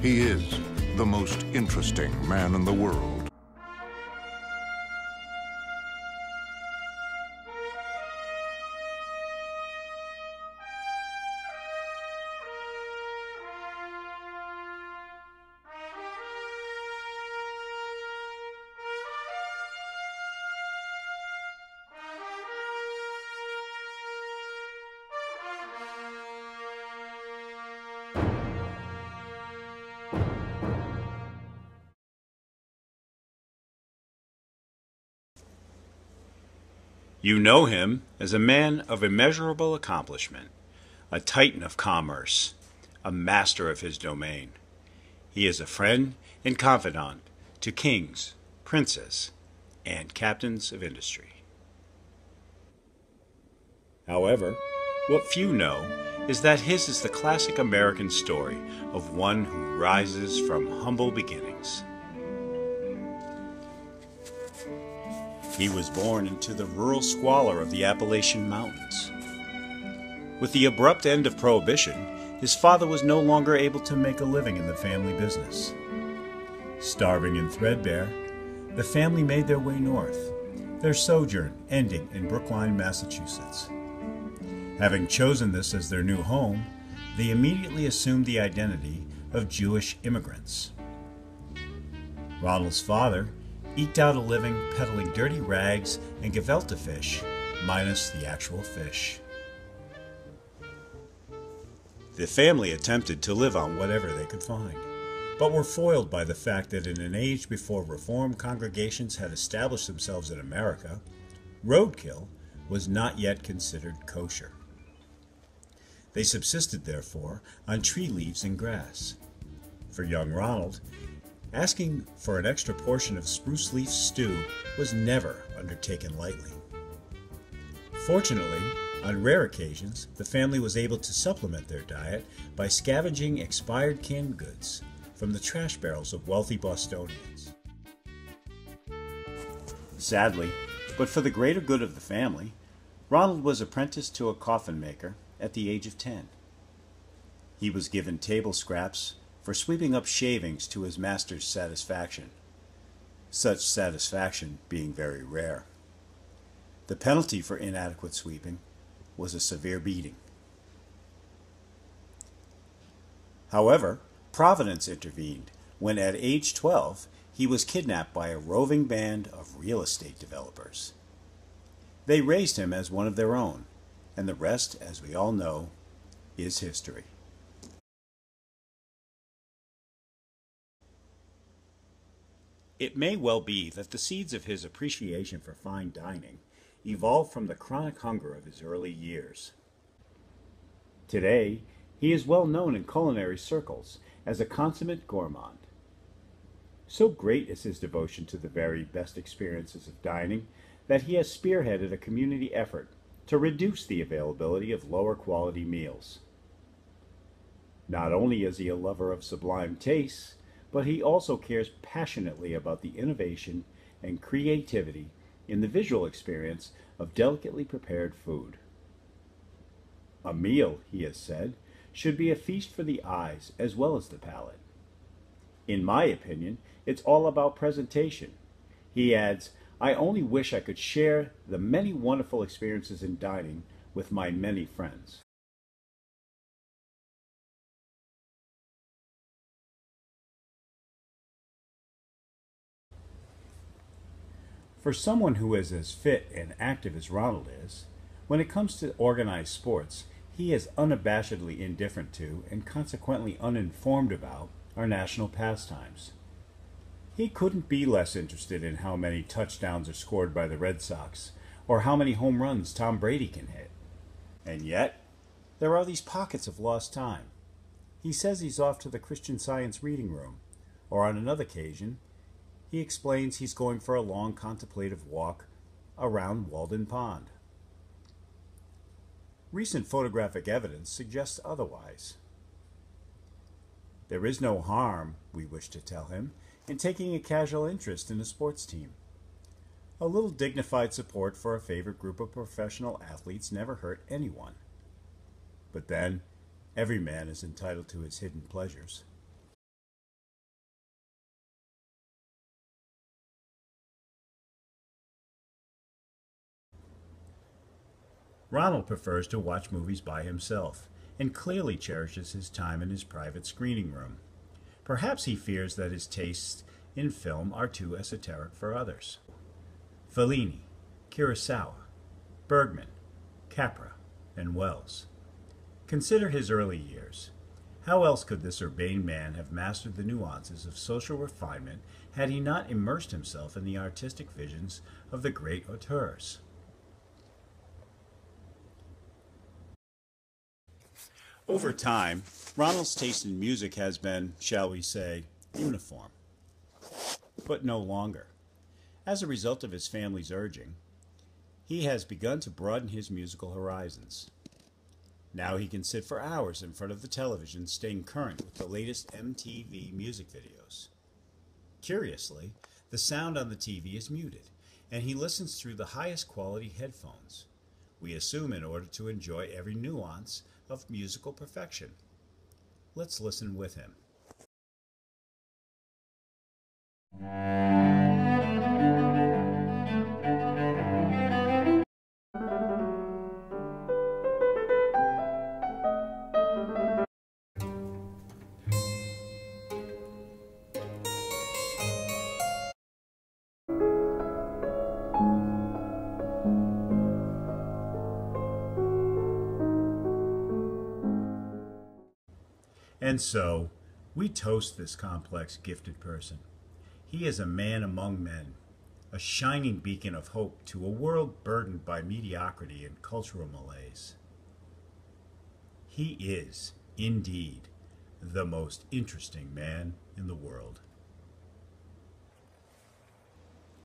He is the most interesting man in the world. You know him as a man of immeasurable accomplishment, a titan of commerce, a master of his domain. He is a friend and confidant to kings, princes, and captains of industry. However, what few know is that his is the classic American story of one who rises from humble beginnings. He was born into the rural squalor of the Appalachian Mountains. With the abrupt end of Prohibition, his father was no longer able to make a living in the family business. Starving and threadbare, the family made their way north, their sojourn ending in Brookline, Massachusetts. Having chosen this as their new home, they immediately assumed the identity of Jewish immigrants. Ronald's father eked out a living peddling dirty rags and gefilte fish, minus the actual fish. The family attempted to live on whatever they could find, but were foiled by the fact that in an age before Reformed congregations had established themselves in America, roadkill was not yet considered kosher. They subsisted, therefore, on tree leaves and grass. For young Ronald, asking for an extra portion of spruce leaf stew was never undertaken lightly. Fortunately, on rare occasions, the family was able to supplement their diet by scavenging expired canned goods from the trash barrels of wealthy Bostonians. Sadly, but for the greater good of the family, Ronald was apprenticed to a coffin maker at the age of 10. He was given table scraps for sweeping up shavings to his master's satisfaction, such satisfaction being very rare. The penalty for inadequate sweeping was a severe beating. However, Providence intervened when at age 12 he was kidnapped by a roving band of real estate developers. They raised him as one of their own, and the rest, as we all know, is history. It may well be that the seeds of his appreciation for fine dining evolved from the chronic hunger of his early years. Today, he is well known in culinary circles as a consummate gourmand. So great is his devotion to the very best experiences of dining that he has spearheaded a community effort to reduce the availability of lower quality meals. Not only is he a lover of sublime tastes, but he also cares passionately about the innovation and creativity in the visual experience of delicately prepared food. A meal, he has said, should be a feast for the eyes as well as the palate. In my opinion, it's all about presentation. He adds, I only wish I could share the many wonderful experiences in dining with my many friends. For someone who is as fit and active as Ronald is, when it comes to organized sports, he is unabashedly indifferent to and consequently uninformed about our national pastimes. He couldn't be less interested in how many touchdowns are scored by the Red Sox or how many home runs Tom Brady can hit. And yet, there are these pockets of lost time. He says he's off to the Christian Science reading room, or on another occasion, he explains he's going for a long contemplative walk around Walden Pond. Recent photographic evidence suggests otherwise. There is no harm, we wish to tell him, in taking a casual interest in a sports team. A little dignified support for a favorite group of professional athletes never hurt anyone. But then, every man is entitled to his hidden pleasures. Ronald prefers to watch movies by himself and clearly cherishes his time in his private screening room. Perhaps he fears that his tastes in film are too esoteric for others. Fellini, Kurosawa, Bergman, Capra, and Wells. Consider his early years. How else could this urbane man have mastered the nuances of social refinement had he not immersed himself in the artistic visions of the great auteurs? Over time, Ronald's taste in music has been, shall we say, uniform, but no longer. As a result of his family's urging, he has begun to broaden his musical horizons. Now he can sit for hours in front of the television, staying current with the latest MTV music videos. Curiously, the sound on the TV is muted, and he listens through the highest quality headphones. We assume in order to enjoy every nuance of musical perfection. Let's listen with him. And so, we toast this complex, gifted person. He is a man among men, a shining beacon of hope to a world burdened by mediocrity and cultural malaise. He is, indeed, the most interesting man in the world.